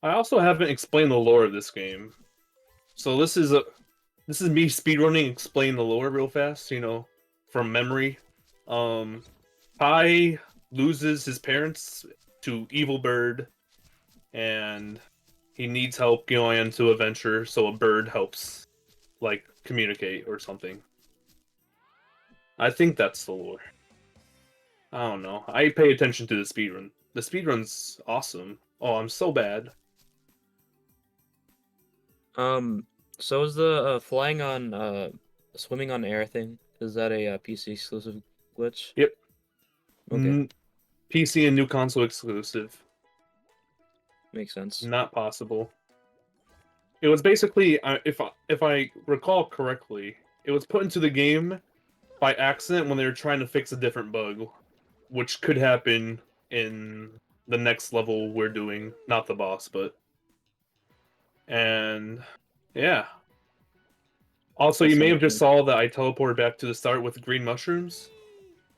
I also haven't explained the lore of this game. So this is me speedrunning explain the lore real fast, from memory. Um Pi loses his parents to Evil Bird, and he needs help going into a venture, so a bird helps like communicate or something. I think that's the lore. I don't know. I pay attention to the speedrun. The speedrun's awesome. Oh, I'm so bad. Um, so is the flying on swimming on air thing? Is that a PC exclusive glitch? Yep. Okay, PC and new console exclusive. makes sense. Not possible. It was basically, if I recall correctly, it was put into the game by accident when they were trying to fix a different bug, which could happen in the next level we're doing, not the boss, but and yeah. Also, you That's may have just unfortunate. saw that I teleported back to the start with green mushrooms.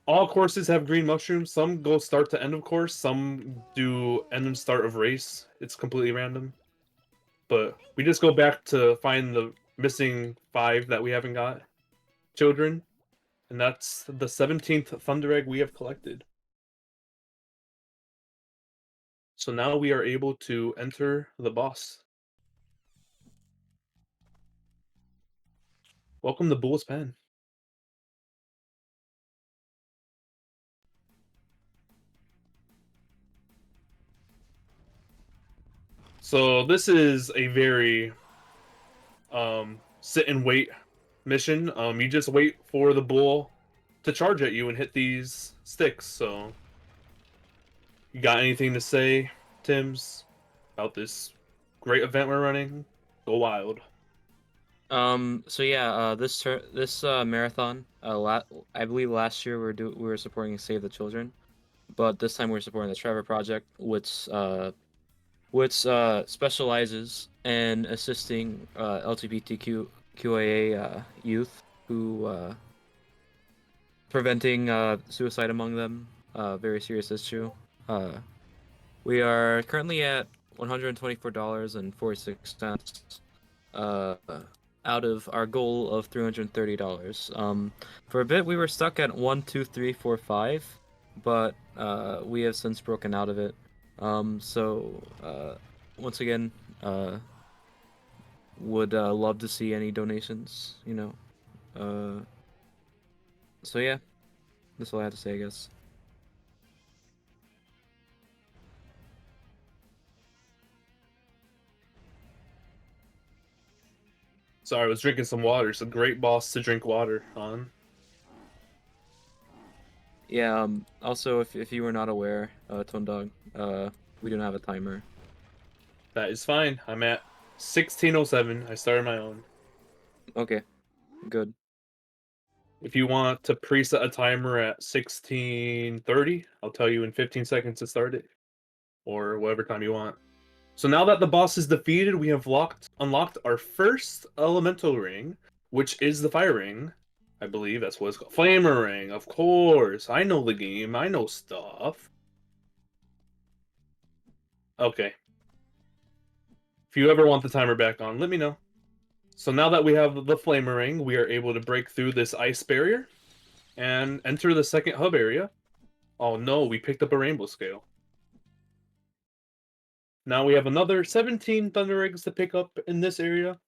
All courses have green mushrooms. Some go start to end of course. Some do end and start of race. It's completely random. But we just go back to find the missing 5 that we haven't got. Children. And that's the 17th Thunder Egg we have collected. So now we are able to enter the boss. Welcome to Bull's Pen. So this is a very sit and wait mission. You just wait for the bull to charge at you and hit these sticks. So you got anything to say, Tim's, about this great event we're running? Go wild. So yeah, this marathon, I believe last year we were supporting Save the Children, but this time we're supporting the Trevor Project, which specializes in assisting LGBTQIA youth who preventing suicide among them, very serious issue. Uh, we are currently at $124.46 uh, out of our goal of $330. For a bit, we were stuck at 1, 2, 3, 4, 5, but we have since broken out of it. So once again, would love to see any donations, you know. Uh, so yeah, that's all I have to say, I guess. Sorry, I was drinking some water. It's a great boss to drink water on. Yeah, also, if you were not aware, Tone Dog, we don't have a timer. That is fine. I'm at 1607. I started my own. Okay, good. If you want to preset a timer at 1630, I'll tell you in 15 seconds to start it, or whatever time you want. So now that the boss is defeated, we have unlocked our first elemental ring, which is the fire ring. I believe that's what it's called. Flamer ring, of course. I know the game. I know stuff. Okay. If you ever want the timer back on, let me know. So now that we have the flamer ring, we are able to break through this ice barrier and enter the second hub area. Oh no, we picked up a rainbow scale. Now we have another 17 thunder eggs to pick up in this area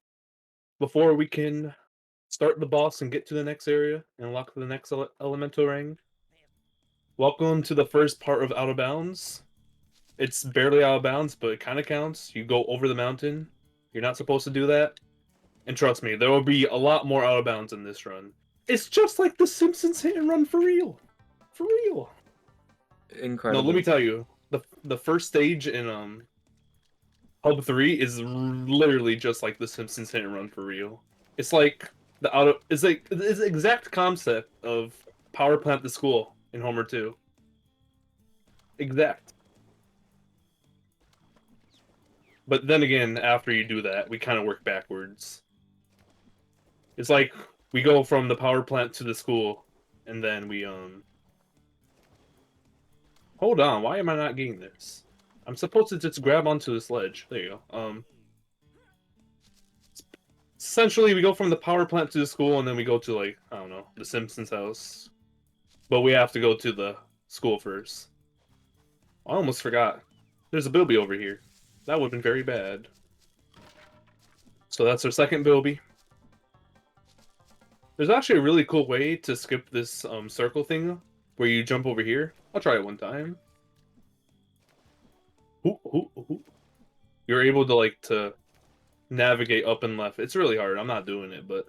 before we can start the boss and get to the next area and unlock the next elemental ring. Welcome to the first part of Out of Bounds. It's barely out of bounds, but it kind of counts. You go over the mountain. You're not supposed to do that. And trust me, there will be a lot more out of bounds in this run. It's just like the Simpsons hit and run for real. For real. No, let me Incredible. tell you, the first stage in Hub 3 is literally just like the Simpsons hit and run for real. It's like it's like it's the exact concept of power plant the school in Homer 2. Exact. But then again, after you do that, we kind of work backwards. It's like we go from the power plant to the school, and then we hold on, why am I not getting this? I'm supposed to just grab onto this ledge. There you go. Essentially, we go from the power plant to the school, and then we go to, like, I don't know, the Simpsons house. But we have to go to the school first. I almost forgot. There's a Bilby over here. That would have been very bad. So that's our second Bilby. There's actually a really cool way to skip this circle thing where you jump over here. I'll try it one time. Ooh, ooh, ooh. You're able to, like, to navigate up and left. It's really hard. I'm not doing it, but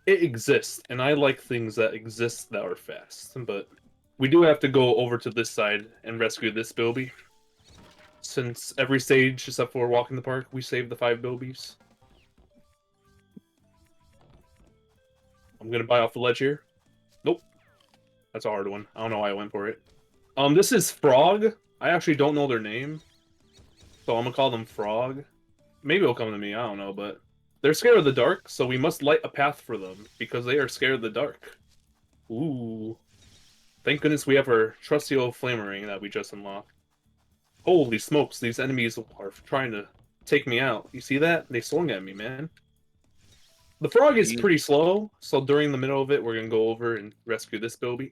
it exists, and I like things that exist that are fast. But we do have to go over to this side and rescue this Bilby. Since every stage, except for walking the park, we save the 5 Bilbies. I'm gonna buy off the ledge here. Nope. That's a hard one. I don't know why I went for it. This is Frog. I actually don't know their name. So I'm gonna call them Frog. Maybe it'll come to me, I don't know, but they're scared of the dark, so we must light a path for them, because they are scared of the dark. Ooh. Thank goodness we have our trusty old flame ring that we just unlocked. Holy smokes, these enemies are trying to take me out. You see that? They swung at me, man. The frog is pretty slow, so during the middle of it, we're gonna go over and rescue this Bilby.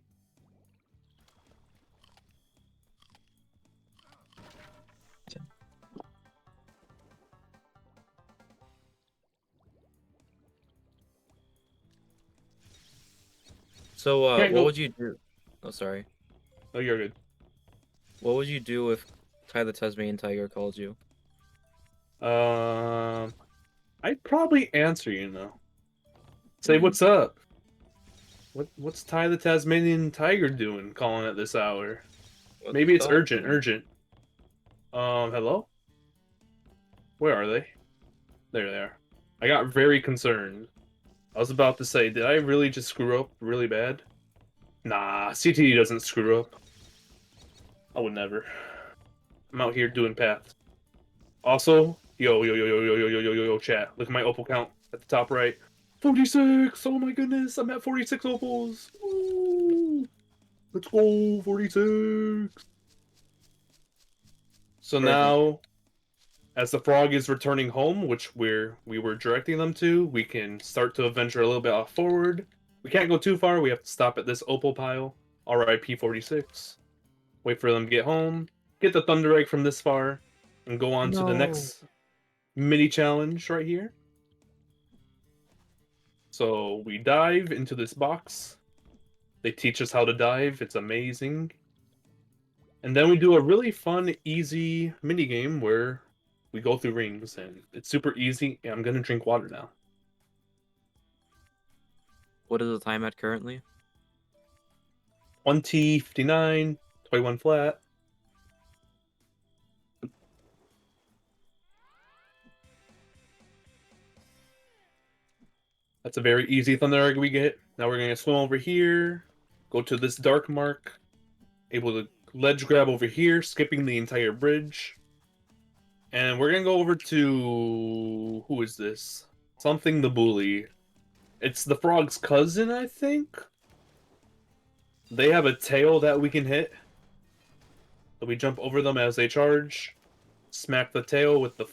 So, Can't what go... would you do? Oh, sorry. Oh, you're good. What would you do if Ty the Tasmanian Tiger called you? I'd probably answer, you know. Say, what's up? What's Ty the Tasmanian Tiger doing calling at this hour? What's Maybe it's up, urgent, man? urgent. Hello? Where are they? There they are. I got very concerned. I was about to say, did I really just screw up really bad? Nah, CTD doesn't screw up. I would never. I'm out here doing paths. Also, yo, chat. Look at my opal count at the top right. 46! Oh my goodness, I'm at 46 opals! Woo! Let's go, 46! So now, as the frog is returning home, which we were directing them to, we can start to adventure a little bit off forward. We can't go too far, we have to stop at this opal pile. RIP 46. Wait for them to get home, get the Thunder Egg from this far, and go on to the next mini challenge right here. So we dive into this box. They teach us how to dive. It's amazing. And then we do a really fun, easy mini game where we go through rings, and it's super easy. And I'm gonna drink water now. What is the time at currently? 20:59, 21 flat. That's a very easy Thunder Egg we get. Now we're gonna swim over here, go to this dark mark, able to ledge grab over here, skipping the entire bridge. And we're gonna go over to... who is this? Something the Bully. It's the frog's cousin, I think? They have a tail that we can hit. So we jump over them as they charge. Smack the tail with the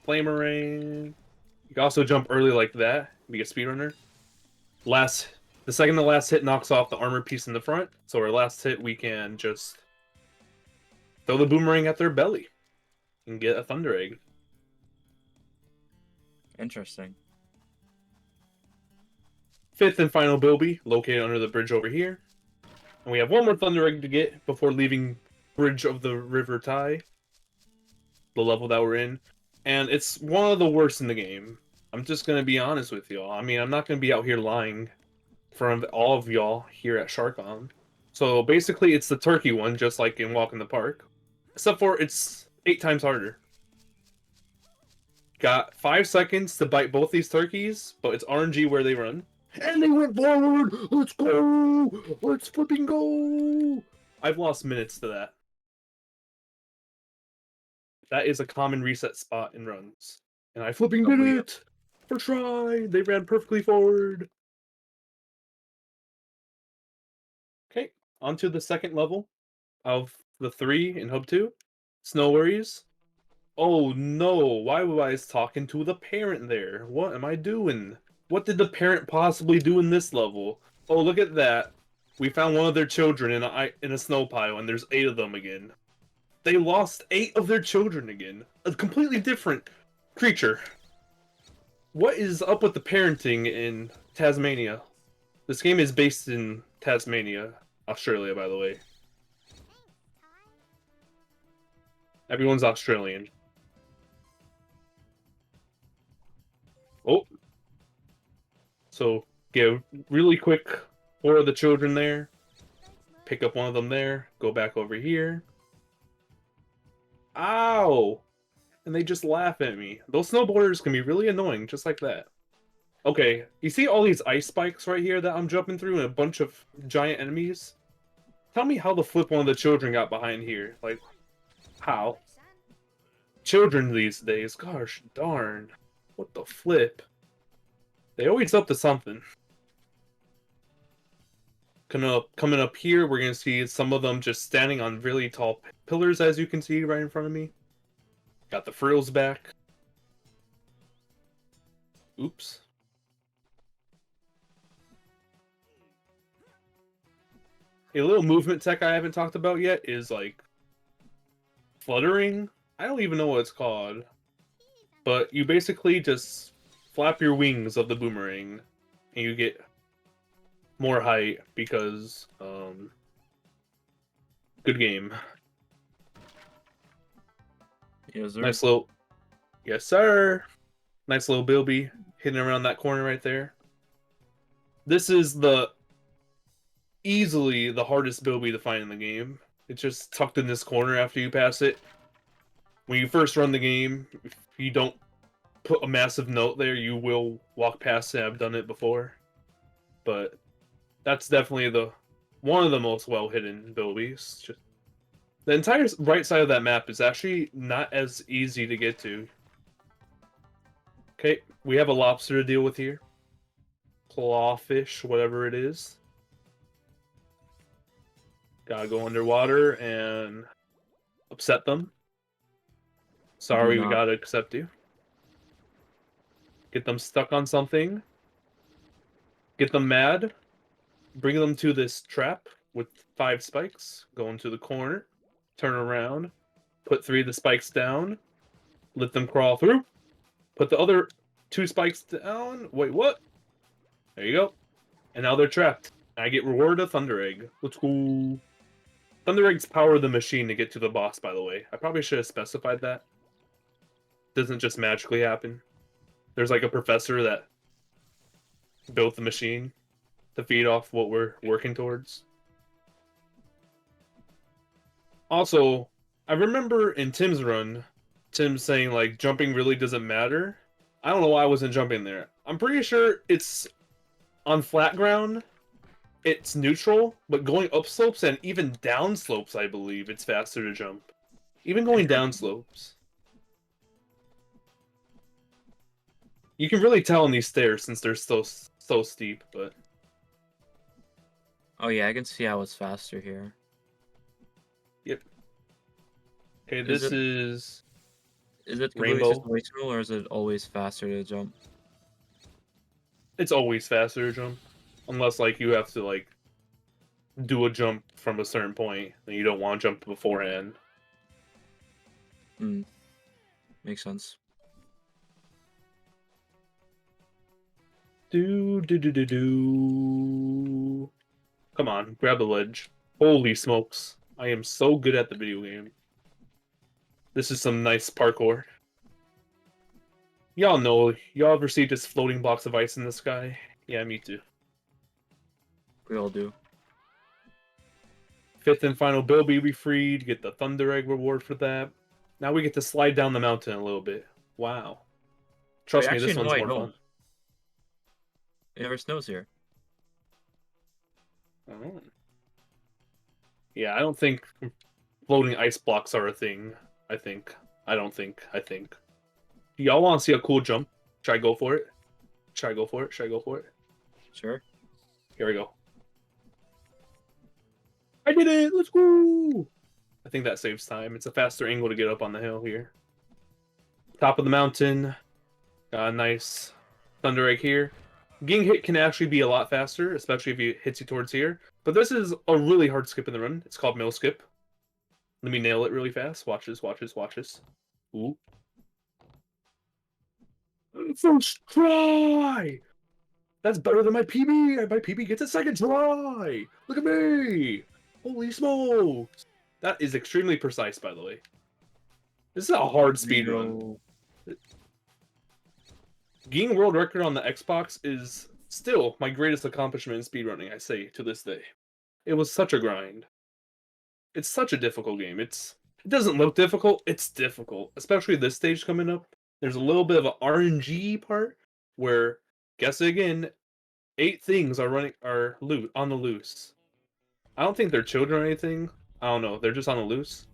flamerang. You can also jump early like that. Be a speedrunner. The second to last hit knocks off the armor piece in the front. So our last hit, we can just throw the boomerang at their belly and get a Thunder Egg. Interesting. Fifth and final Bilby, located under the bridge over here. And we have one more Thunder Egg to get before leaving Bridge of the River Ty, the level that we're in. And it's one of the worst in the game. I'm just going to be honest with y'all. I mean, I'm not going to be out here lying from all of y'all here at SHARCOM. So basically, it's the turkey one, just like in Walk in the Park. Except for it's 8 times harder. Got 5 seconds to bite both these turkeys, but it's RNG where they run. And they went forward! Let's go! Let's flipping go! I've lost minutes to that. That is a common reset spot in runs. And I flipping did it! First try! They ran perfectly forward. Okay, on to the second level of the 3 in Hub 2. Snow worries? Oh no, why was I talking to the parent there? What am I doing? What did the parent possibly do in this level? Oh, look at that. We found one of their children in a snow pile, and there's 8 of them again. They lost 8 of their children again. A completely different creature. What is up with the parenting in Tasmania? This game is based in Tasmania, Australia, by the way. Everyone's Australian. Oh. So, get a really quick 4 of the children there. Pick up one of them there. Go back over here. Ow! And they just laugh at me. Those snowboarders can be really annoying, just like that. Okay, you see all these ice spikes right here that I'm jumping through and a bunch of giant enemies? Tell me how the flip one of the children got behind here. Like, how? Children these days, gosh darn. What the flip? They always up to something. Coming up here, we're going to see some of them just standing on really tall pillars, as you can see right in front of me. Got the frills back. Oops. A little movement tech I haven't talked about yet is, like, fluttering. I don't even know what it's called. But you basically just flap your wings of the boomerang, and you get more height because, good game. Yes, sir. Nice little... Yes, sir! Nice little Bilby hitting around that corner right there. This is easily the hardest Bilby to find in the game. It's just tucked in this corner after you pass it. When you first run the game, if you don't put a massive note there, you will walk past it. I've done it before. But that's definitely one of the most well-hidden Bilbies. Just, the entire right side of that map is actually not as easy to get to. Okay, we have a lobster to deal with here. Clawfish, whatever it is. Gotta go underwater and upset them. Sorry, we gotta accept you. Get them stuck on something. Get them mad. Bring them to this trap with 5 spikes. Go into the corner. Turn around. Put 3 of the spikes down. Let them crawl through. Put the other 2 spikes down. Wait, what? There you go. And now they're trapped. I get rewarded a Thunder Egg. Let's go. Thunder Eggs power the machine to get to the boss, by the way. I probably should have specified that. Doesn't just magically happen. There's like a professor that built the machine to feed off what we're working towards. Also, I remember in Tim's run, Tim saying like jumping really doesn't matter. I don't know why I wasn't jumping there. I'm pretty sure it's on flat ground, it's neutral, but going up slopes and even down slopes, I believe it's faster to jump. Even going down slopes. You can really tell on these stairs since they're so steep, but... Oh yeah, I can see how it's faster here. Yep. Okay, this is... Is it Rainbow. situational, or is it always faster to jump? It's always faster to jump. Unless, like, you have to, like, do a jump from a certain point, and you don't want to jump beforehand. Hmm. Makes sense. Do. Come on, grab the ledge. Holy smokes. I am so good at the video game. This is some nice parkour. Y'all know, y'all ever see just floating blocks of ice in the sky? Yeah, me too. We all do. 5th and final Bilby we freed, get the Thunder Egg reward for that. Now we get to slide down the mountain a little bit. Wow. Trust me, this one's more fun. It never snows here. Oh. Yeah, I don't think floating ice blocks are a thing. I think. Do y'all want to see a cool jump? Should I go for it? Should I go for it? Sure. Here we go. I did it! Let's go! I think that saves time. It's a faster angle to get up on the hill here. Top of the mountain. Got a nice Thunder Egg here. Getting hit can actually be a lot faster, especially if he hits you towards here. But this is a really hard skip in the run. It's called Mill Skip. Let me nail it really fast. Watch this, watch this, watch this. Ooh. First try! That's better than my PB! My PB gets a second try! Look at me! Holy smokes! That is extremely precise, by the way. This is a hard speed run. Getting world record on the Xbox is still my greatest accomplishment in speedrunning, I say, to this day. It was such a grind. It's such a difficult game. It doesn't look difficult, it's difficult. Especially this stage coming up. There's a little bit of an RNG part where, guess it again, 8 things are on the loose. I don't think they're children or anything. I don't know, they're just on the loose.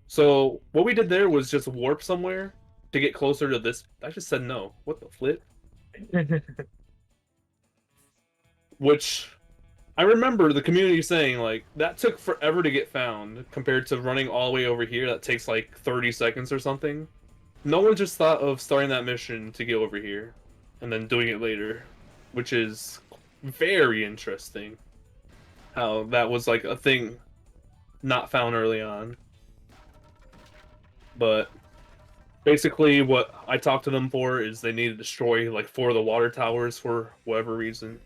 So what we did there was just warp somewhere to get closer to this. I just said no. What the flip? Which I remember the community saying, like, that took forever to get found compared to running all the way over here that takes like 30 seconds or something. No one just thought of starting that mission to get over here and then doing it later, which is very interesting. How that was like a thing not found early on. But basically what I talked to them for is they need to destroy like 4 of the water towers for whatever reason.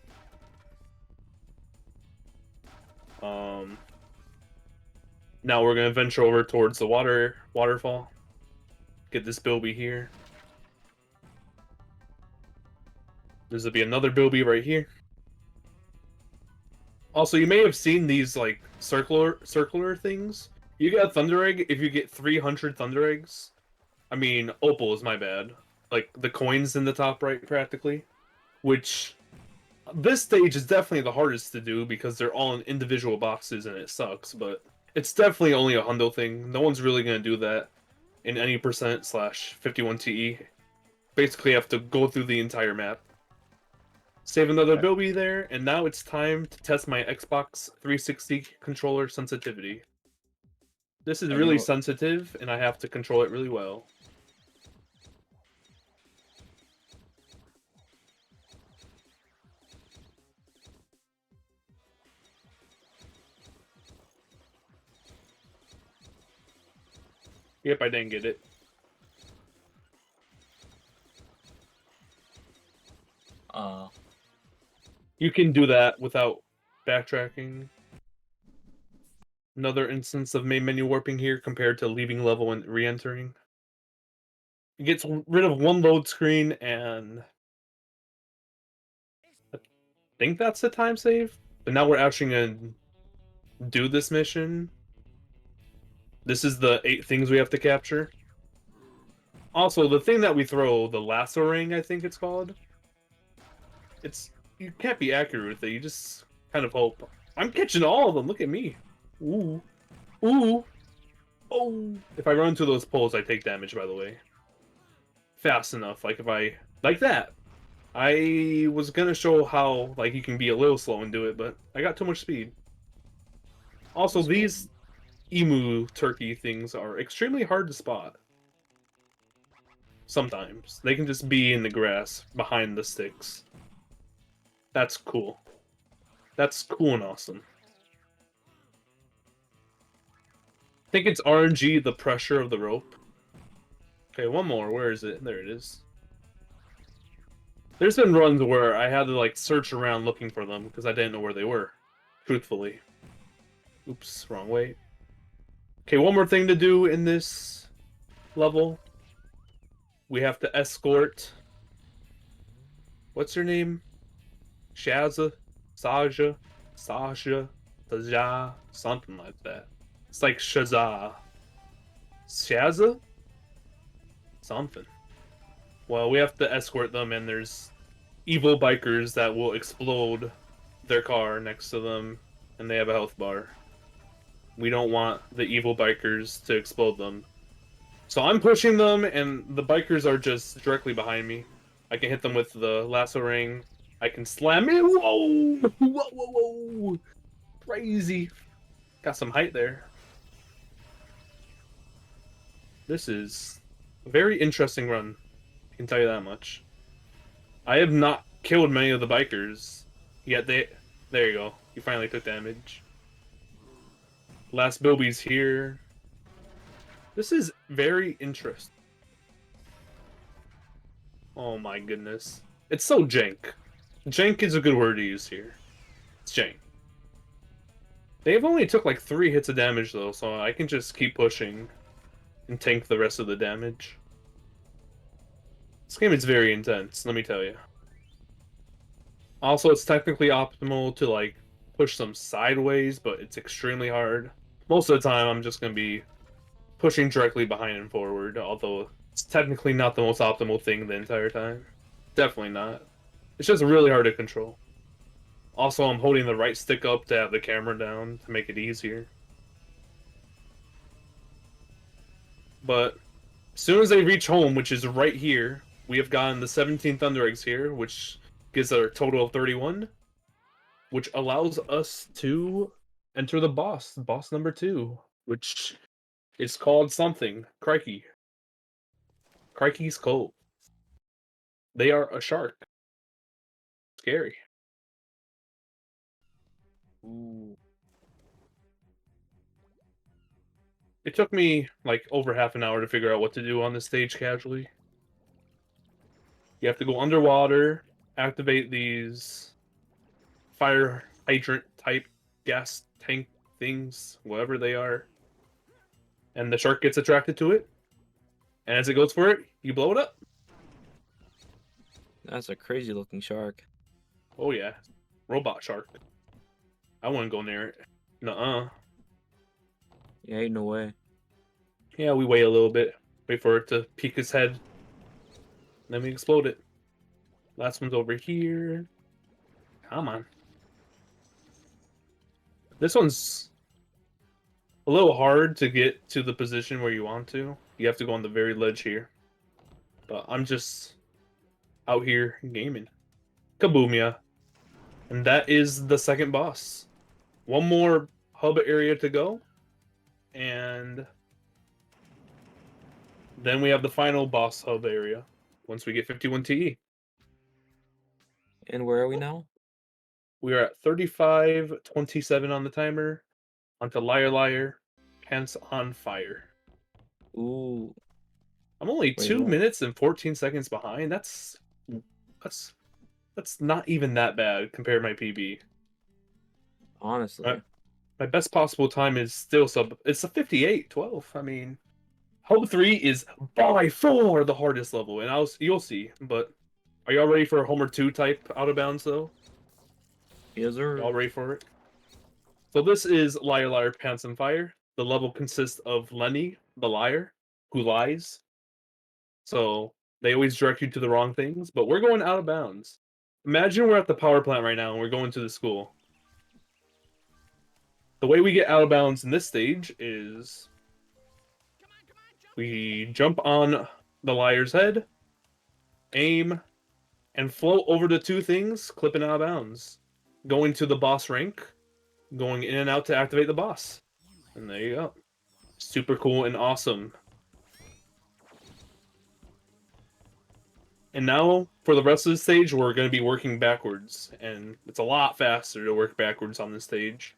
Now we're gonna venture over towards the waterfall. Get this Bilby here. There's gonna be another Bilby right here. Also, you may have seen these like circular things. You get a Thunder Egg if you get 300 Thunder Eggs. I mean, Opal is my bad. Like the coins in the top right, practically. Which this stage is definitely the hardest to do because they're all in individual boxes and it sucks, but it's definitely only a hundo thing. No one's really going to do that in any %/51 TE. Basically, you have to go through the entire map. Save another Bilby there, and now it's time to test my Xbox 360 controller sensitivity. This is really sensitive, and I have to control it really well. Yep, I didn't get it. You can do that without backtracking. Another instance of main menu warping here compared to leaving level and re-entering. It gets rid of 1 load screen, and I think that's the time save. But now we're actually going to do this mission. This is the 8 things we have to capture. Also, the thing that we throw, the lasso ring, I think it's called. You can't be accurate with it, you just kind of hope. I'm catching all of them, look at me. Ooh. Ooh. Oh. If I run into those poles, I take damage, by the way. Fast enough, like if I... Like that! I was gonna show how, like, you can be a little slow and do it, but I got too much speed. Also, these emu turkey things are extremely hard to spot. Sometimes. They can just be in the grass, behind the sticks. That's cool. That's cool and awesome. I think it's RNG, the pressure of the rope. Okay, one more. Where is it? There it is. There's been runs where I had to, like, search around looking for them because I didn't know where they were. Truthfully. Oops, wrong way. Okay, one more thing to do in this level. We have to escort... What's your name? Shazza? Saja? Sasha? Taja? Something like that. It's like Shazza. Shazza? Something. Well, we have to escort them, and there's evil bikers that will explode their car next to them, and they have a health bar. We don't want the evil bikers to explode them. So I'm pushing them, and the bikers are just directly behind me. I can hit them with the lasso ring. I can slam it. Whoa! Whoa! Crazy. Got some height there. This is a very interesting run. I can tell you that much. I have not killed many of the bikers, yet they... There you go. You finally took damage. Last Bilby's here. This is very interesting. Oh my goodness. It's so jank. Jank is a good word to use here. It's jank. They've only took like 3 hits of damage though, so I can just keep pushing and tank the rest of the damage. This game is very intense, let me tell you. Also, it's technically optimal to like push them sideways, but it's extremely hard. Most of the time, I'm just going to be pushing directly behind and forward, although it's technically not the most optimal thing the entire time. Definitely not. It's just really hard to control. Also, I'm holding the right stick up to have the camera down to make it easier. But as soon as they reach home, which is right here, we have gotten the 17 Thunder Eggs here, which gives a total of 31, which allows us to enter the boss number 2, which is called something. Crikey. Crikey's Cove. They are a shark. Scary. Ooh. It took me like over half an hour to figure out what to do on this stage casually. You have to go underwater, activate these fire hydrant type gas tank things, whatever they are, and the shark gets attracted to it. And as it goes for it, you blow it up. That's a crazy looking shark. Oh yeah, robot shark. I wouldn't go near it. Nuh-uh. Yeah, ain't no way. Yeah, we wait a little bit, wait for it to peek its head, then we explode it. Last one's over here. Come on. This one's a little hard to get to the position where you want to. You have to go on the very ledge here. But I'm just out here gaming. Kaboom, yeah. And that is the second boss. One more hub area to go. And then we have the final boss hub area once we get 51 TE. And where are we now? We are at 35:27 on the timer. Onto Liar Liar. Pants on Fire. Ooh. I'm only Wait, 2 what? minutes and 14 seconds behind. That's not even that bad compared to my PB. Honestly. My best possible time is still it's a 58:12. I mean, Hub 3 is by far the hardest level, and you'll see. But are y'all ready for a Homer 2 type out of bounds though? Yes, sir. Y'all ready for it? So this is Liar Liar Pants on Fire. The level consists of Lenny, the liar, who lies. So they always direct you to the wrong things, but we're going out of bounds. Imagine we're at the power plant right now and we're going to the school. The way we get out of bounds in this stage is we jump on the liar's head, aim, and float over the 2 things, clipping out of bounds. Going to the boss rank, going in and out to activate the boss. And there you go. Super cool and awesome. And now, for the rest of the stage, we're going to be working backwards. And it's a lot faster to work backwards on this stage.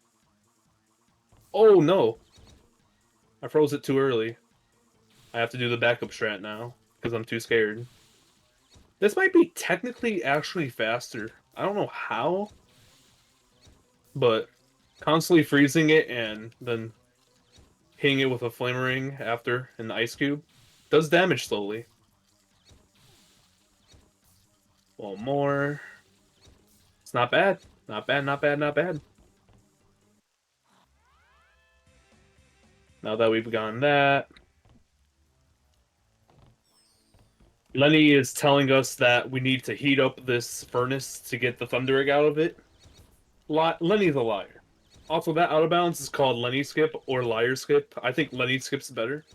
Oh, no. I froze it too early. I have to do the backup strat now, because I'm too scared. This might be technically actually faster. I don't know how. But constantly freezing it and then hitting it with a flamering after in the ice cube does damage slowly. One more. It's not bad. Not bad, not bad, not bad. Now that we've gotten that, Lenny is telling us that we need to heat up this furnace to get the Thunder Egg out of it. Lenny's a liar. Also, that out of bounds is called Lenny Skip or Liar Skip. I think Lenny Skip's better.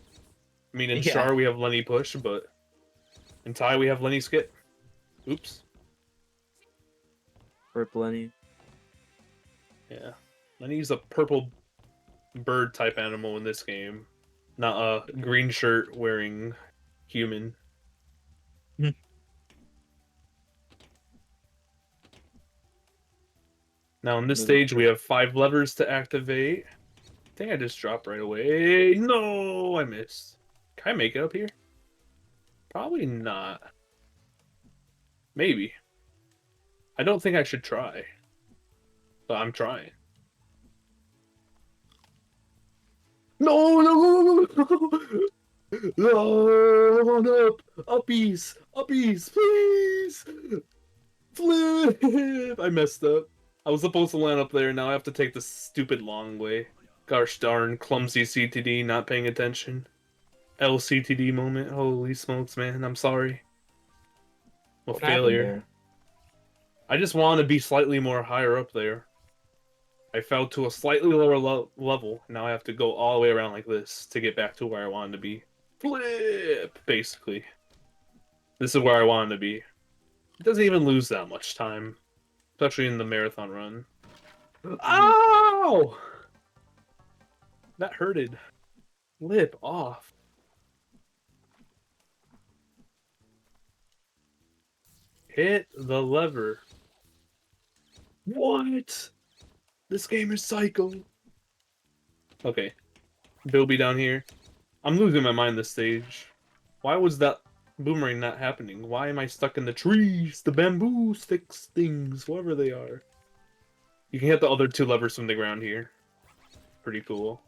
I mean, in Yeah. Char we have Lenny Push, but in Tai we have Lenny Skip. Oops. For Lenny. Yeah. Lenny's a purple bird type animal in this game. not a green shirt wearing human. Now, in this stage, we have 5 levers to activate. I think I just dropped right away. No, I missed. Can I make it up here? Probably not. Maybe. I don't think I should try. But I'm trying. No, no, no, no, no. No, I want up. Uppies. Uppies, please. Flip. I messed up. I was supposed to land up there. Now I have to take the stupid long way. Gosh darn, clumsy CTD, not paying attention. LCTD moment. Holy smokes, man. I'm sorry. Well, What happened failure. there? I just want to be slightly more higher up there. I fell to a slightly lower level. Now I have to go all the way around like this to get back to where I wanted to be. Flip, basically. This is where I wanted to be. It doesn't even lose that much time, especially in the marathon run. Ow! That hurted. Flip off. Hit the lever. What? This game is psycho. Okay. Bilby down here. I'm losing my mind this stage. Why was that boomerang not happening? Why am I stuck in the trees? The bamboo sticks things, whatever they are. You can hit the other 2 levers from the ground here. Pretty cool.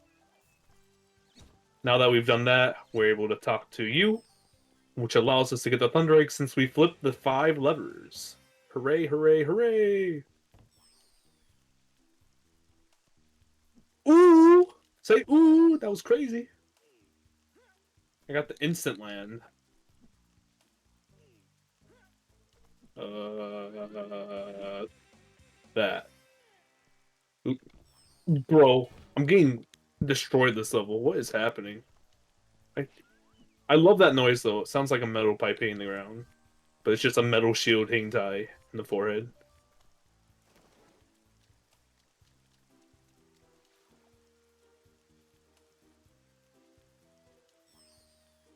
Now that we've done that, we're able to talk to you, which allows us to get the Thunder Egg since we flipped the 5 levers. Hooray, hooray, hooray! Ooh! Say ooh! That was crazy. I got the instant land. That. Oop. Bro, I'm getting destroyed this level. What is happening? I love that noise though. It sounds like a metal pipe hitting the ground. But it's just a metal shield hang tie in the forehead.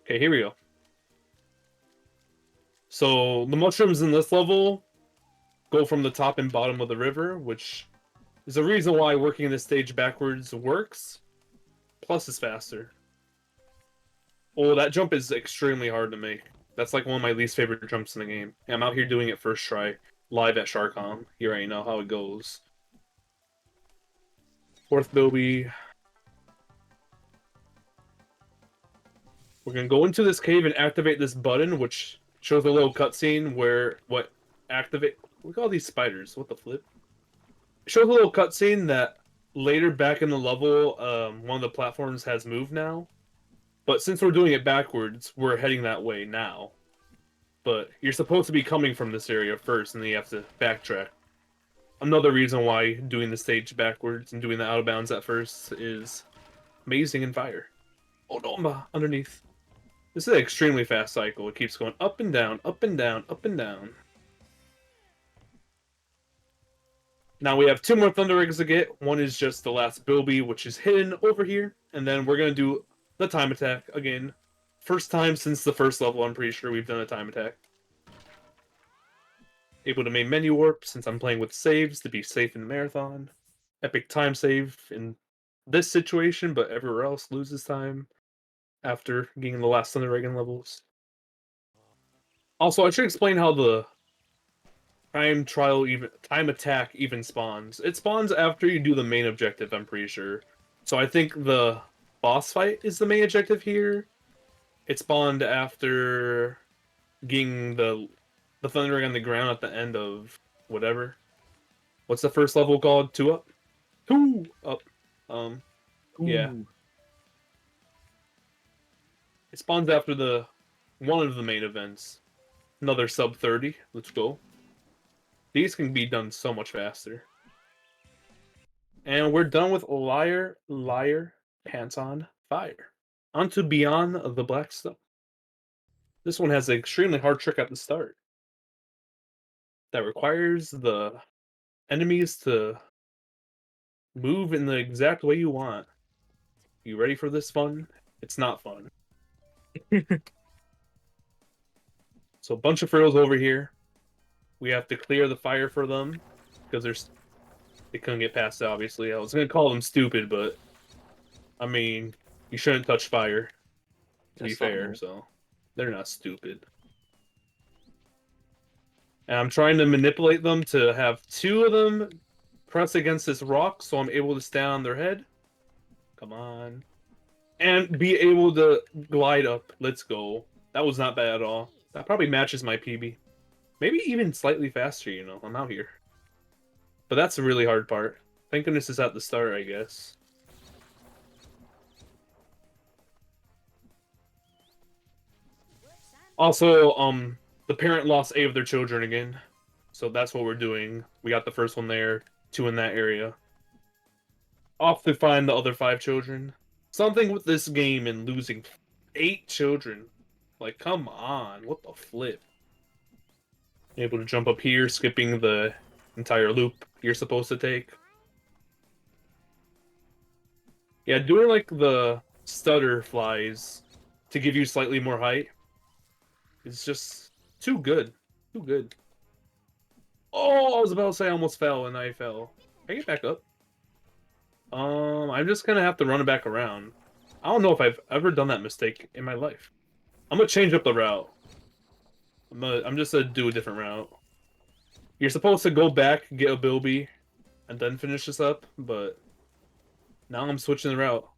Okay, here we go. So the mushrooms in this level go from the top and bottom of the river, which is the reason why working this stage backwards works. Plus it's faster. Oh, that jump is extremely hard to make. That's like one of my least favorite jumps in the game. And I'm out here doing it first try, live at SHARCOM. You already know how it goes. 4th Bilby. We're gonna go into this cave and activate this button, which shows a little cutscene where what activate. Look at all these spiders. What the flip? It shows a little cutscene that later back in the level, one of the platforms has moved now. But since we're doing it backwards, we're heading that way now. But you're supposed to be coming from this area first, and then you have to backtrack. Another reason why doing the stage backwards and doing the out of bounds at first is amazing in fire. Oh no, I'm underneath. This is an extremely fast cycle. It keeps going up and down, up and down, up and down. Now we have 2 more Thunder Eggs to get. One is just the last Bilby, which is hidden over here. And then we're going to do the time attack again. First time since the first level, I'm pretty sure we've done a time attack. Able to main menu warp since I'm playing with saves to be safe in the marathon. Epic time save in this situation, but everywhere else loses time after getting the last Thunder Egg levels. Also, I should explain how the time attack even spawns. It spawns after you do the main objective, I'm pretty sure. So I think the boss fight is the main objective here. It spawned after getting the Thunder Egg on the ground at the end of whatever. What's the first level called? 2 up? 2 up. Yeah. Ooh. It spawns after one of the main events. Another sub 30. Let's go. These can be done so much faster. And we're done with Liar, Liar, Pants on Fire. On to Beyond the Black Stone. This one has an extremely hard trick at the start that requires the enemies to move in the exact way you want. You ready for this fun It's not fun. So a bunch of frills over here. We have to clear the fire for them because they couldn't get past it, obviously. I was gonna call them stupid, but I mean, you shouldn't touch fire, to be That's not fair, right. so they're not stupid. And I'm trying to manipulate them to have two of them press against this rock so I'm able to stand on their head. Come on. And be able to glide up. Let's go. That was not bad at all. That probably matches my PB. Maybe even slightly faster, you know. I'm out here. But that's the really hard part. Thank goodness it's at the start, I guess. Also, the parent lost 8 of their children again. So that's what we're doing. We got the first one there, 2 in that area. Off to find the other 5 children. Something with this game and losing 8 children. Like, come on. What the flip? Able to jump up here, skipping the entire loop you're supposed to take. Yeah, doing like the stutter flies to give you slightly more height is just too good. Too good. Oh, I was about to say I almost fell and I fell. Can I get back up? I'm just gonna have to run it back around. I don't know if I've ever done that mistake in my life. I'm gonna change up the route. I'm just gonna do a different route. You're supposed to go back, get a Bilby, and then finish this up, but now I'm switching the route.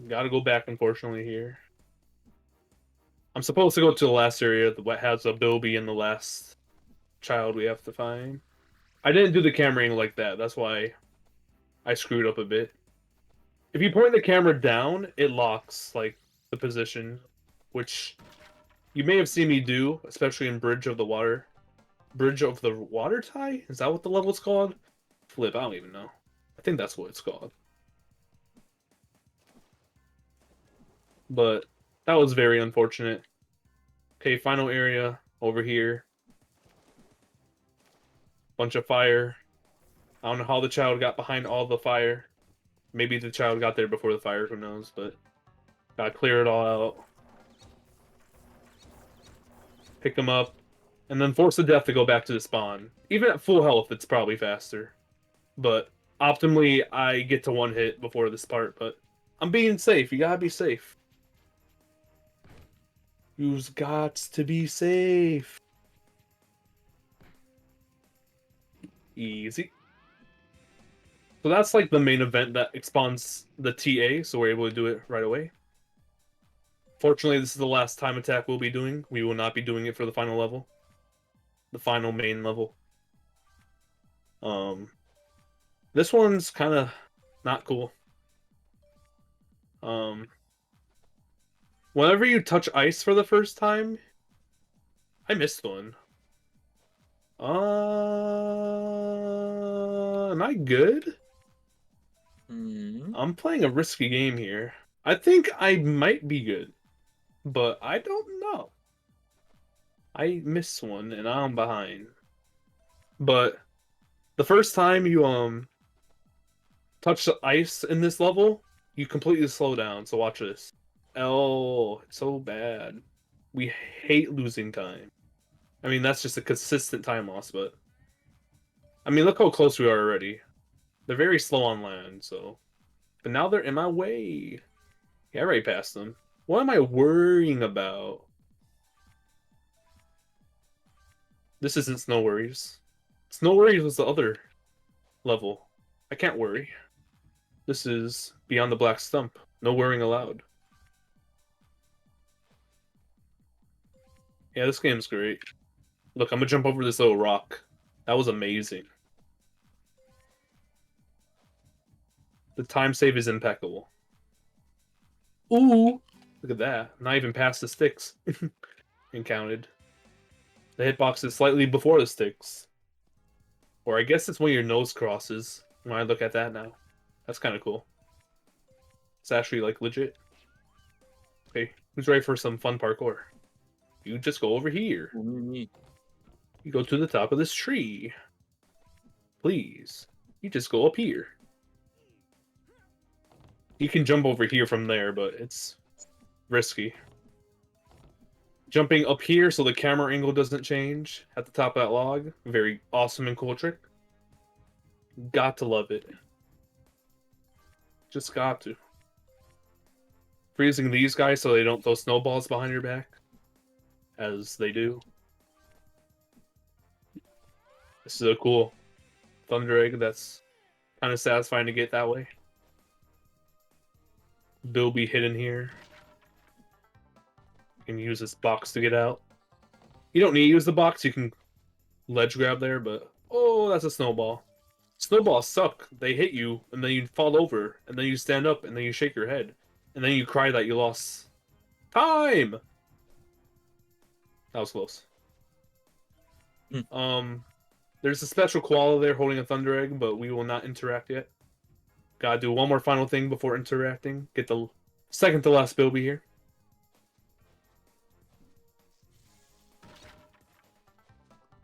Gotta go back, unfortunately, here. I'm supposed to go to the last area that has a Bilby and the last child we have to find. I didn't do the cameraing like that. That's why I screwed up a bit. If you point the camera down, it locks, like, the position, which you may have seen me do, especially in Bridge of the Water. Bridge of the Water Tie? Is that what the level's called? Flip, I don't even know. I think that's what it's called. But that was very unfortunate. Okay, final area over here. Bunch of fire. I don't know how the child got behind all the fire. Maybe the child got there before the fire, who knows, but gotta clear it all out. Pick them up, and then force the death to go back to the spawn. Even at full health, it's probably faster. But optimally, I get to 1 hit before this part, but I'm being safe. You gotta be safe. You've got to be safe. Easy. So that's like the main event that spawns the TA, so we're able to do it right away. Fortunately, this is the last time attack we'll be doing. We will not be doing it for the final level. The final main level. This one's kind of not cool. Whenever you touch ice for the first time, I missed one. Am I good? I'm playing a risky game here. I think I might be good, but I don't know. I missed one and I'm behind. But the first time you touch the ice in this level, you completely slow down. So watch this. Oh, it's so bad. We hate losing time. I mean, that's just a consistent time loss, but I mean, look how close we are already. They're very slow on land, so. But now they're in my way. Yeah, I already passed them. What am I worrying about? This isn't Snow Worries. Snow Worries was the other level. I can't worry. This is Beyond the Black Stump. No worrying allowed. Yeah, this game's great. Look, I'm gonna jump over this little rock. That was amazing. The time save is impeccable. Ooh! Look at that. Not even past the sticks. And counted. The hitbox is slightly before the sticks. Or I guess it's when your nose crosses. When I look at that now. That's kind of cool. It's actually, like, legit. Okay, who's ready for some fun parkour? You just go over here. You go to the top of this tree. Please. You just go up here. You can jump over here from there, but it's risky. Jumping up here so the camera angle doesn't change at the top of that log. Very awesome and cool trick. Got to love it. Just got to. Freezing these guys so they don't throw snowballs behind your back. As they do. This is a cool Thunder Egg that's kind of satisfying to get that way. Bilby hidden here. You can use this box to get out. You don't need to use the box, you can ledge grab there, but oh, that's a snowball. Snowballs suck. They hit you, and then you fall over, and then you stand up, and then you shake your head, and then you cry that you lost time. That was close. There's a special koala there holding a Thunder Egg, but we will not interact yet. Gotta do one more final thing before interacting. Get the second to last Bilby here.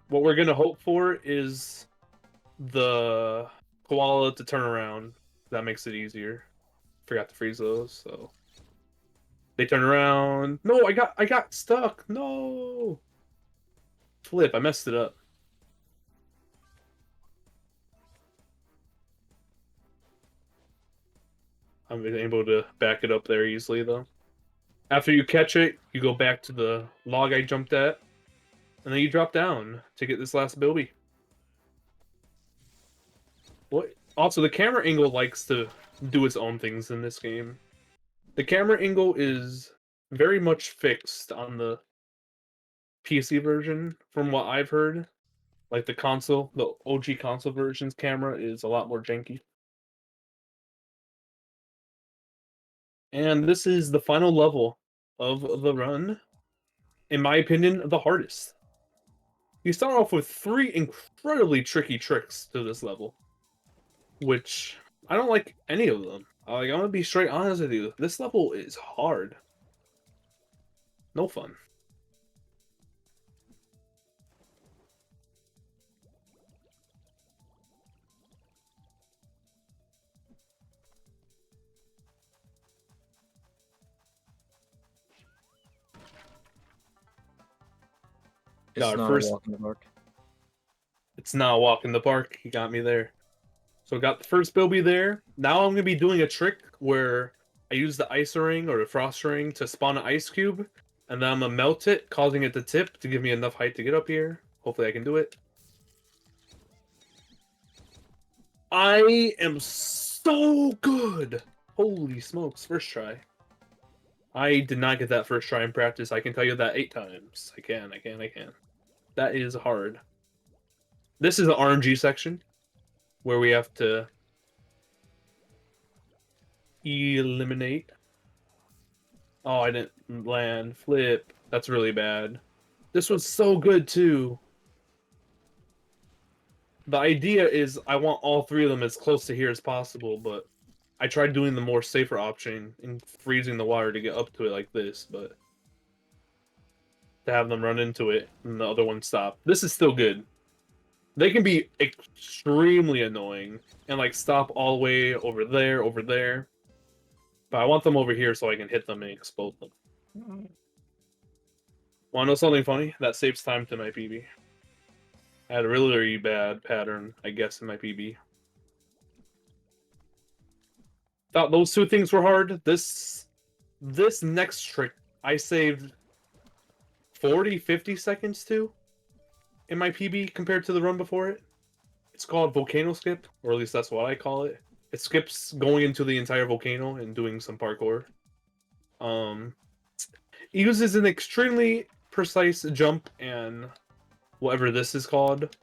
What we're gonna hope for is the koala to turn around. That makes it easier. Forgot to freeze those, so they turn around. No, I got stuck. No. Flip, I messed it up. I'm able to back it up there easily though. After you catch it, you go back to the log I jumped at, and then you drop down to get this last Bilby. What? Also, the camera angle likes to do its own things in this game. The camera angle is very much fixed on the PC version, from what I've heard. Like the console, the OG console version's camera is a lot more janky. And this is the final level of the run. In my opinion, the hardest. You start off with 3 incredibly tricky tricks to this level, which I don't like any of them. I'm gonna be straight honest with you. This level is hard. No fun. It's Got our not first. a walk in the park. It's not a walk in the park. He got me there. So got the first Bilby there. Now I'm gonna be doing a trick where I use the ice ring or the frost ring to spawn an ice cube, and then I'm gonna melt it, causing it to tip to give me enough height to get up here. Hopefully I can do it. I am so good! Holy smokes, first try. I did not get that first try in practice. I can tell you that 8 times. I can. That is hard. This is the RNG section, where we have to eliminate. Oh, I didn't land. Flip. That's really bad. This was so good, too. The idea is I want all 3 of them as close to here as possible, but I tried doing the more safer option and freezing the water to get up to it like this, but to have them run into it and the other one stop. This is still good. They can be extremely annoying and like stop all the way over there. But I want them over here so I can hit them and explode them. Want to know something funny? That saves time to my PB. I had a really bad pattern, I guess, in my PB. Thought those 2 things were hard. This next trick, I saved 40, 50 seconds to in my PB compared to the run before it. It's called Volcano Skip, or at least that's what I call it. It skips going into the entire volcano and doing some parkour. It uses an extremely precise jump and whatever this is called.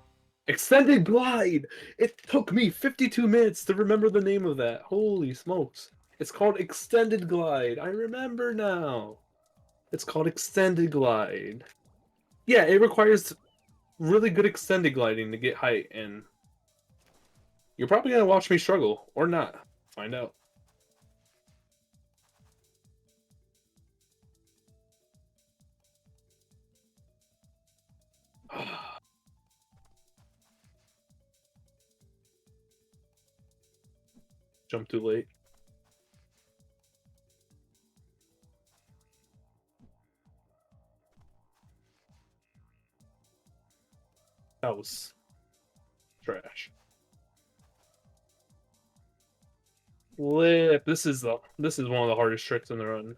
Extended glide! It took me 52 minutes to remember the name of that. Holy smokes. It's called extended glide. I remember now. It's called extended glide. Yeah, it requires really good extended gliding to get height, and you're probably gonna watch me struggle, or not. Find out. Jump too late. That was trash. Flip. This is one of the hardest tricks in the run.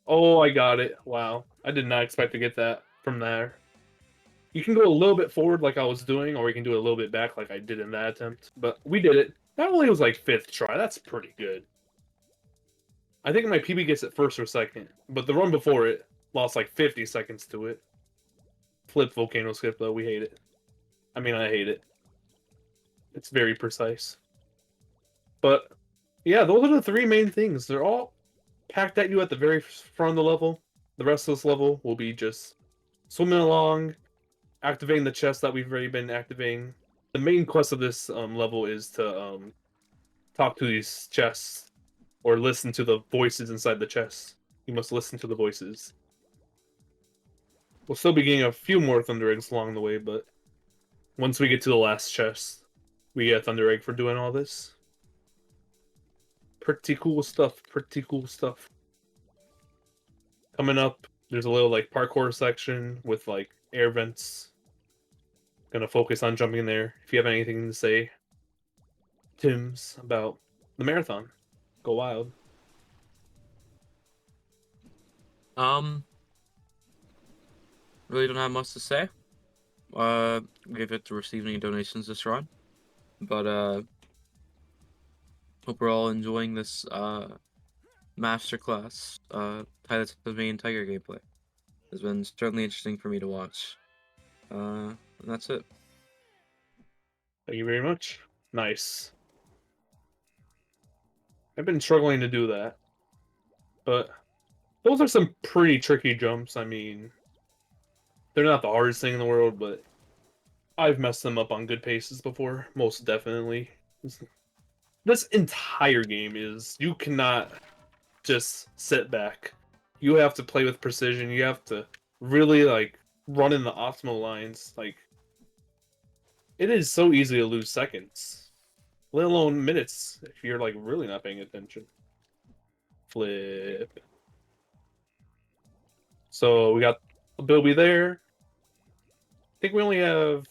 Oh, I got it. Wow. I did not expect to get that from there. You can go a little bit forward like I was doing, or you can do it a little bit back like I did in that attempt. But we did it. That only was like 5th try. That's pretty good. I think my PB gets it 1st or 2nd, but the run before it lost like 50 seconds to it. Flip volcano skip though, we hate it. I mean, I hate it. It's very precise. But yeah, those are the 3 main things. They're all packed at you at the very front of the level. The rest of this level will be just swimming along, activating the chests that we've already been activating. The main quest of this level is to talk to these chests or listen to the voices inside the chests. You must listen to the voices. We'll still be getting a few more Thunder Eggs along the way, but once we get to the last chest, we get a Thunder Egg for doing all this. Pretty cool stuff. Pretty cool stuff. Coming up, there's a little like parkour section with like air vents. Gonna focus on jumping there. If you have anything to say, Tim's, about the marathon, go wild. Really don't have much to say. We've yet to receive any donations this run, but hope we're all enjoying this masterclass Tasmanian Tiger gameplay. It's been certainly interesting for me to watch. And that's it. Thank you very much. Nice. I've been struggling to do that, but those are some pretty tricky jumps. I mean, they're not the hardest thing in the world, but I've messed them up on good paces before, most definitely. This entire game is, you cannot just sit back. You have to play with precision. You have to really, like, run in the optimal lines. Like, it is so easy to lose seconds, let alone minutes, if you're, like, really not paying attention. Flip. So, we got a Bilby there. I think we only have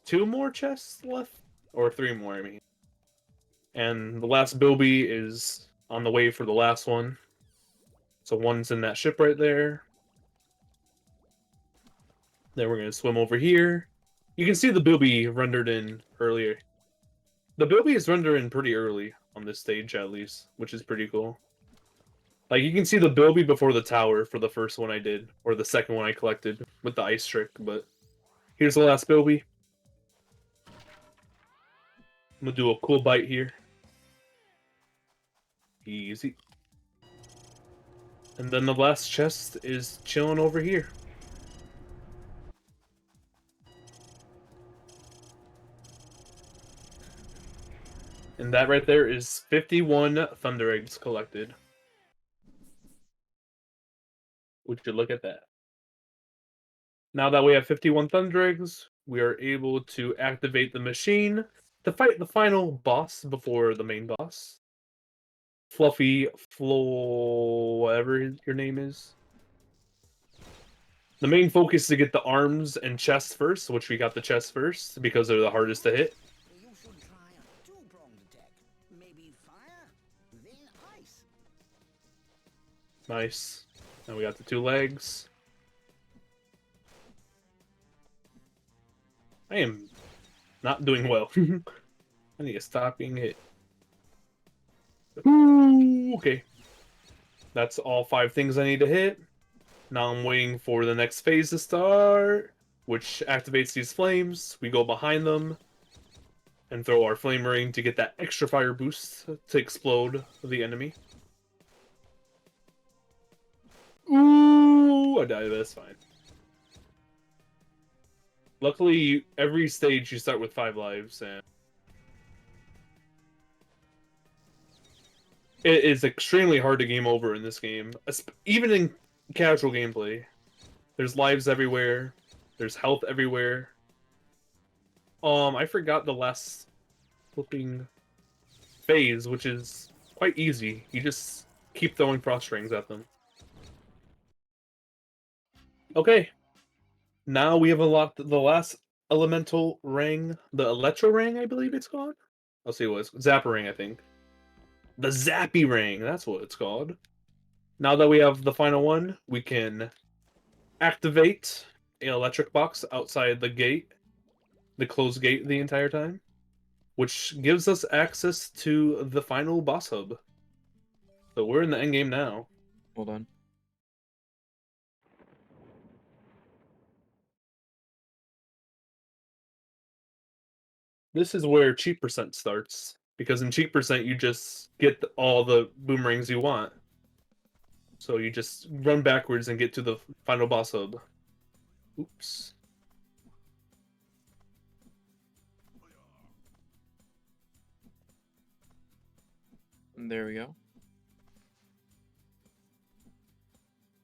2 more chests left, or 3 more, I mean. And the last Bilby is on the way for the last one. So one's in that ship right there. Then we're going to swim over here. You can see the Bilby rendered in earlier. The Bilby is rendered in pretty early on this stage, at least, which is pretty cool. Like, you can see the Bilby before the tower for the first one I did, or the second one I collected with the ice trick, but here's the last Bilby. I'm going to do a cool bite here. Easy. And then the last chest is chilling over here. And that right there is 51 Thunder Eggs collected. Would you look at that? Now that we have 51 Thunder Eggs, we are able to activate the machine to fight the final boss before the main boss. Fluffy Flo, whatever your name is. The main focus is to get the arms and chest first, which we got the chest first because they're the hardest to hit. You should try a two-pronged attack. Maybe fire, then ice. Nice. Now we got the 2 legs. I am not doing well. I need to stop being hit. Ooh, okay. That's all 5 things I need to hit. Now I'm waiting for the next phase to start, which activates these flames. We go behind them and throw our flame ring to get that extra fire boost to explode the enemy. Ooh, I died, but that's fine. Luckily, every stage you start with 5 lives, and it is extremely hard to game over in this game, even in casual gameplay. There's lives everywhere. There's health everywhere. I forgot the last flipping phase, which is quite easy. You just keep throwing frost rings at them. Okay. Now we have unlocked the last elemental ring, the Electro ring, I believe it's called. I'll see what it's Zapper ring, I think. The Zappy ring, that's what it's called. Now that we have the final one, we can activate an electric box outside the gate, the closed gate the entire time, which gives us access to the final boss hub. So we're in the end game now. Hold on. This is where cheat percent starts, because in cheat percent you just get all the boomerangs you want. So you just run backwards and get to the final boss hub. Oops. There we go.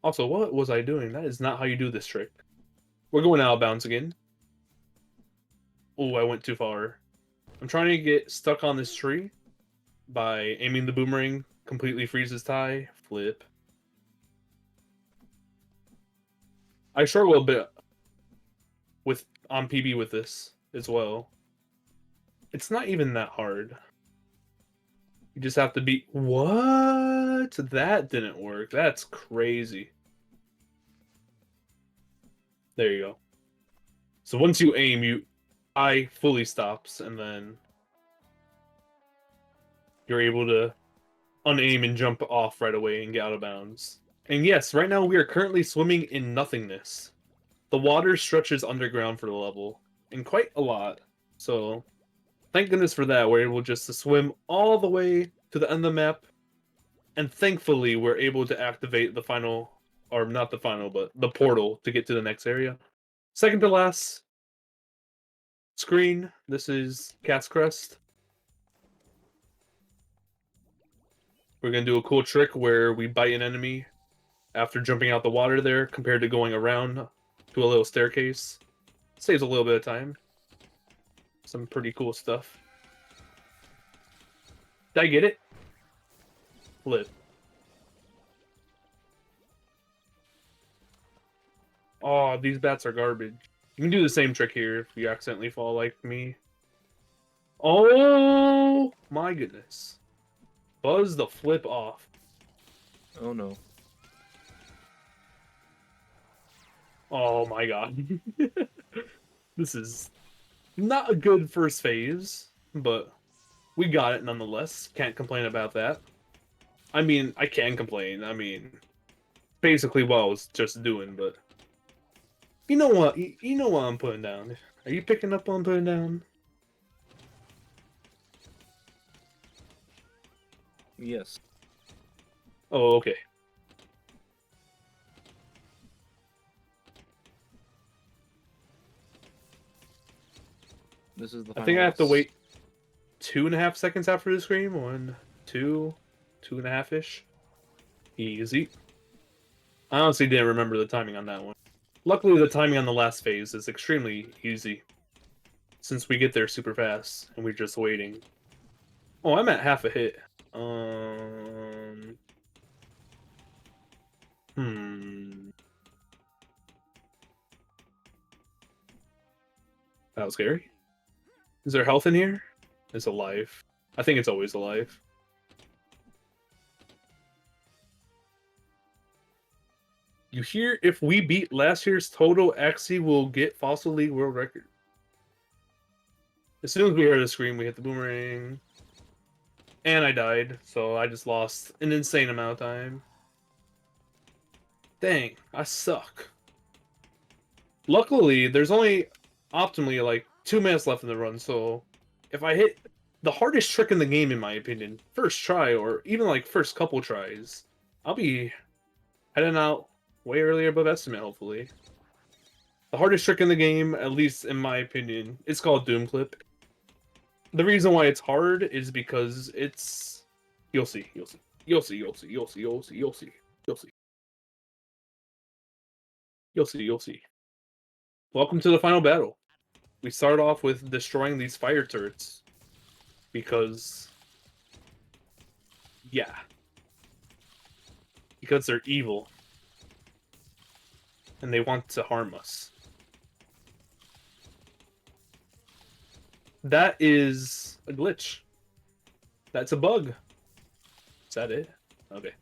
Also, what was I doing? That is not how you do this trick. We're going out of bounds again. Oh, I went too far. I'm trying to get stuck on this tree by aiming the boomerang, completely freezes tie, flip. I struggle a bit with on PB with this as well. It's not even that hard. You just have to be... What? That didn't work. That's crazy. There you go. So once you aim, I fully stops, and then you're able to unaim and jump off right away and get out of bounds. And yes, right now we are currently swimming in nothingness. The water stretches underground for the level, and quite a lot. So thank goodness for that. We're able just to swim all the way to the end of the map, and thankfully we're able to activate the final, or not the final, but the portal to get to the next area. Second to last screen, this is Cat's Crest. We're going to do a cool trick where we bite an enemy after jumping out the water there, compared to going around to a little staircase. Saves a little bit of time. Some pretty cool stuff. Did I get it? Flip. Oh, these bats are garbage. You can do the same trick here if you accidentally fall like me. Oh my goodness. Buzz the flip off. Oh no. Oh my god. This is not a good first phase, but we got it nonetheless. Can't complain about that. I mean, I can complain. I mean, basically what I was just doing, but... You know what? You know what I'm putting down. Are you picking up what I'm putting down? Yes. Oh, okay. This is the I final think I have to boss. wait 2.5 seconds after the scream. 1, 2, 2.5-ish. Easy. I honestly didn't remember the timing on that one. Luckily, the timing on the last phase is extremely easy, since we get there super fast, and we're just waiting. Oh, I'm at half a hit. That was scary. Is there health in here? It's alive. I think it's always alive. You hear, if we beat last year's total, Axie will get Fossil League World Record. As soon as we heard the scream, we hit the boomerang. And I died, so I just lost an insane amount of time. Dang, I suck. Luckily, there's only optimally like 2 minutes left in the run, so if I hit the hardest trick in the game, in my opinion, first try, or even like first couple tries, I'll be heading out way earlier above estimate, hopefully. The hardest trick in the game, at least in my opinion, is called Doom Clip. The reason why it's hard is because it's... You'll see, you'll see. You'll see, you'll see, you'll see, you'll see, you'll see, you'll see. You'll see, you'll see. Welcome to the final battle. We start off with destroying these fire turrets, because Yeah. Because they're evil. And they want to harm us. That is a glitch. That's a bug. Is that it? Okay.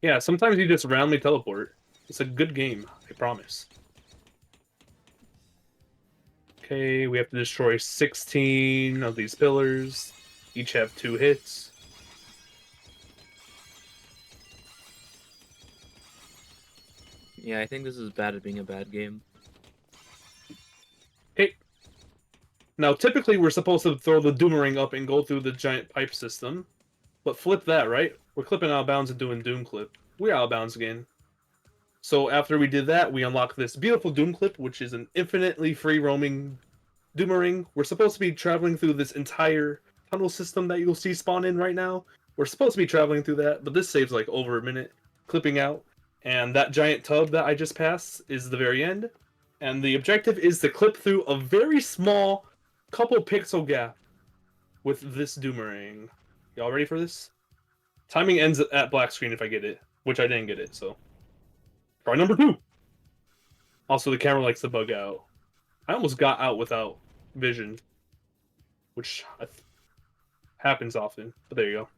Yeah, sometimes you just randomly teleport. It's a good game, I promise. Okay, we have to destroy 16 of these pillars. Each have 2 hits. Yeah, I think this is bad at being a bad game. Okay. Now, typically, we're supposed to throw the Doomerang up and go through the giant pipe system. But flip that, right? We're clipping out of bounds and doing Doom Clip. We're out of bounds again. So after we did that, we unlock this beautiful Doom Clip, which is an infinitely free roaming Doomerang. We're supposed to be traveling through this entire tunnel system that you'll see spawn in right now. We're supposed to be traveling through that, but this saves like over a minute clipping out. And that giant tub that I just passed is the very end. And the objective is to clip through a very small couple pixel gap with this Doomerang. Y'all ready for this? Timing ends at black screen if I get it, which I didn't get it, so. Try number 2! Also, the camera likes to bug out. I almost got out without vision, which happens often, but there you go.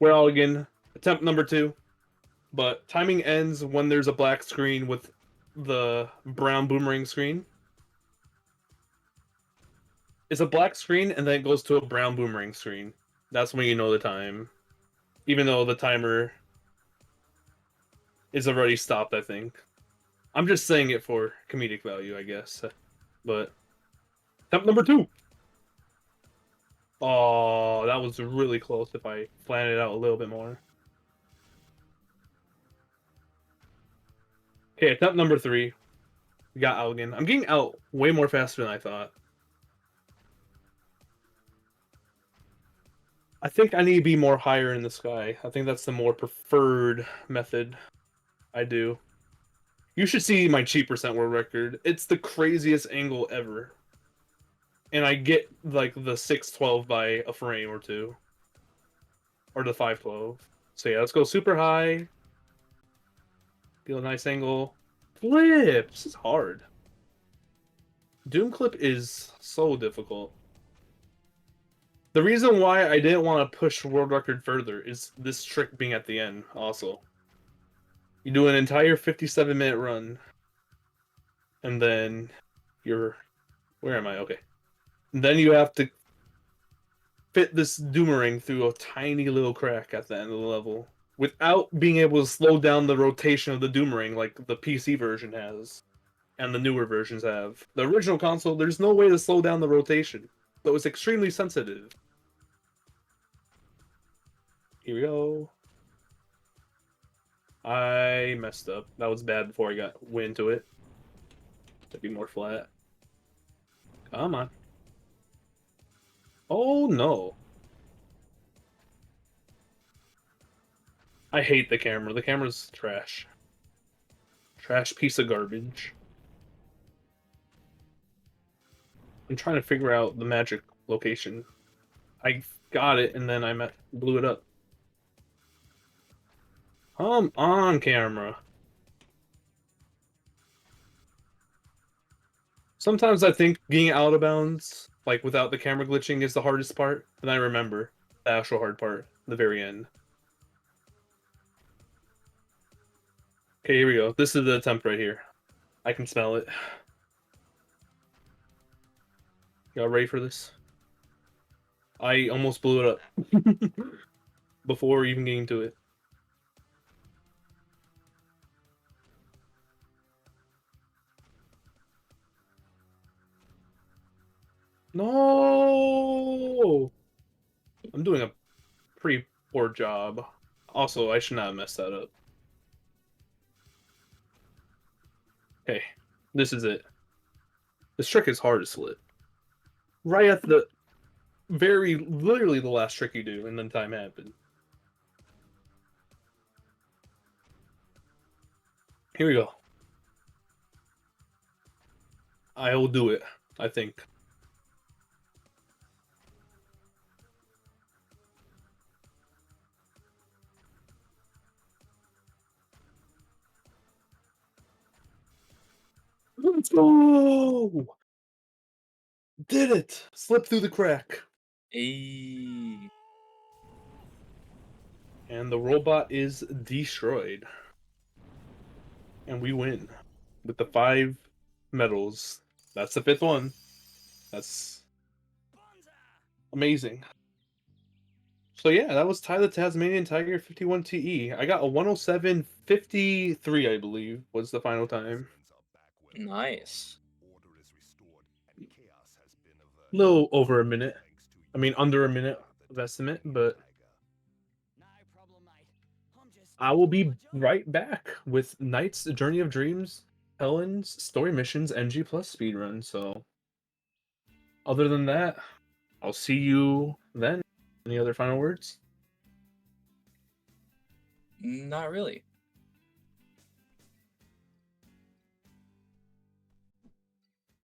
We're out again. Attempt number 2. But timing ends when there's a black screen with the brown boomerang screen. It's a black screen, and then it goes to a brown boomerang screen. That's when you know the time. Even though the timer is already stopped, I think. I'm just saying it for comedic value, I guess. But attempt number 2. Oh, that was really close if I planned it out a little bit more. Okay, attempt number 3. We got out again. I'm getting out way more faster than I thought. I think I need to be more higher in the sky. I think that's the more preferred method I do. You should see my cheat percent world record. It's the craziest angle ever. And I get like the 612 by a frame or 2. Or the 512. So yeah, let's go super high. Get a nice angle. Flip! This is hard. Doom Clip is so difficult. The reason why I didn't want to push world record further is this trick being at the end also. You do an entire 57-minute run. And then you're... Where am I? Okay. And then you have to fit this Doomerang through a tiny little crack at the end of the level without being able to slow down the rotation of the Doomerang like the PC version has and the newer versions have. The original console, there's no way to slow down the rotation, so it's extremely sensitive. Here we go. I messed up. That was bad before I went into it. To be more flat. Come on. Oh no. I hate the camera. The camera's trash. Trash piece of garbage. I'm trying to figure out the magic location. I got it and then I blew it up. Come on, camera. Sometimes I think being out of bounds, like without the camera glitching, is the hardest part. And I remember the actual hard part, the very end. Okay, here we go. This is the attempt right here. I can smell it. Y'all ready for this? I almost blew it up before even getting to it. No! I'm doing a pretty poor job. Also, I should not have messed that up. Okay, this is it. This trick is hard to slip. Right at the literally the last trick you do, and then time happened. Here we go. I will do it, I think. Let's go! Did it! Slipped through the crack. Ayy. And the robot is destroyed. And we win with the 5 medals. That's the 5th one. That's amazing. So yeah, that was Ty the Tasmanian Tiger 51 TE. I got a 107.53, I believe, was the final time. Nice. A little over a minute. I mean, under a minute of estimate, but No problem, mate. I'm just I will be right back with Knight's Journey of Dreams, Helen's Story Missions, NG Plus Speedrun. So, other than that, I'll see you then. Any other final words? Not really.